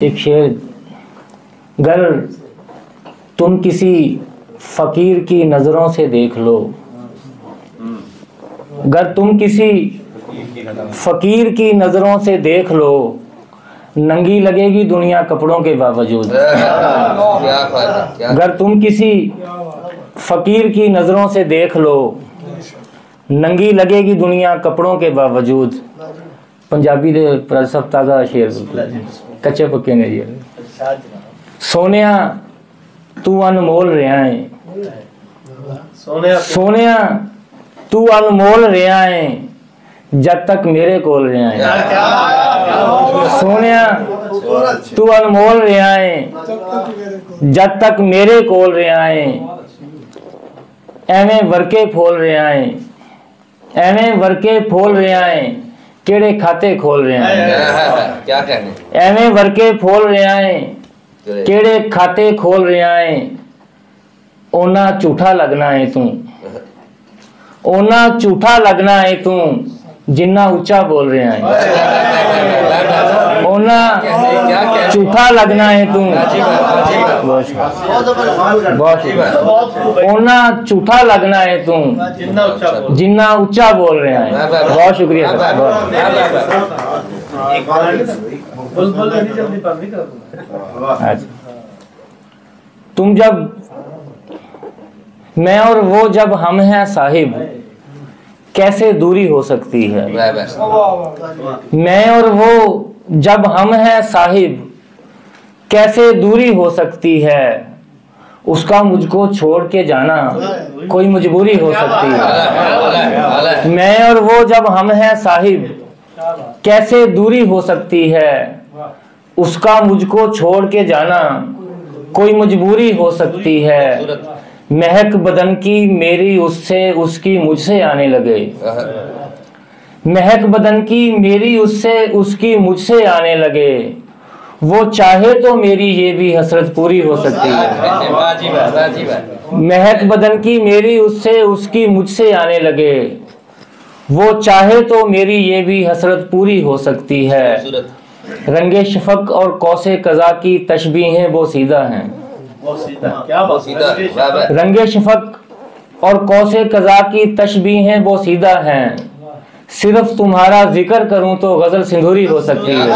एक शेर, गर तुम किसी फकीर की नजरों से देख लो, गर तुम किसी फकीर की नजरों से देख लो, नंगी लगेगी दुनिया कपड़ों के बावजूद। गर तुम किसी फकीर की नजरों से देख लो, नंगी लगेगी दुनिया कपड़ों के बावजूद। पंजाबी दे प्रसव ताजा शेर कच्चे पक्के ने जी। सोनिया तू अनमोल रहा है, सोनिया तू अनमोल रहा है, जब तक मेरे कोल रहा है। सोनिया तू अनमोल रहा है, जब तक मेरे कोल रहा है। एवें वर्के फोल रहा है, एवें वर्के फोल रहा है, केड़े खाते खोल रहे हैं। क्या कहने एवें वर्के फोल रहा है, केड़े खाते खोल रहा है। ओना झूठा लगना है तू, ओना झूठा लगना है तू, जिन्ना ऊंचा बोल रहा है। ओना झूठा लगना है तू, ओना झूठा लगना है तू, जिन्ना ऊंचा बोल रहा है। बहुत शुक्रिया सर। तुम जब मैं और वो जब हम हैं साहिब, कैसे दूरी हो सकती है। मैं और वो जब हम हैं साहिब, कैसे दूरी हो सकती है। उसका मुझको छोड़ के जाना कोई मजबूरी हो सकती है। मैं और वो जब हम हैं साहिब, कैसे दूरी हो सकती है। उसका मुझको छोड़ के जाना कोई मजबूरी हो सकती है। महक बदन की मेरी उससे उसकी मुझसे आने लगे, महक बदन की मेरी उससे उसकी मुझसे आने लगे। वो चाहे तो मेरी ये भी हसरत पूरी हो सकती है। महक बदन की मेरी उससे उसकी मुझसे आने लगे। वो चाहे तो मेरी ये भी हसरत पूरी हो सकती है। रंगे शफक और कौसे कज़ा की तशबीहें वो सीधा हैं। रंगे शफक और कौसे कज़ा की तशबीहें वो सीधा हैं। सिर्फ तुम्हारा जिक्र करूं तो गजल सिंदूरी हो सकती है।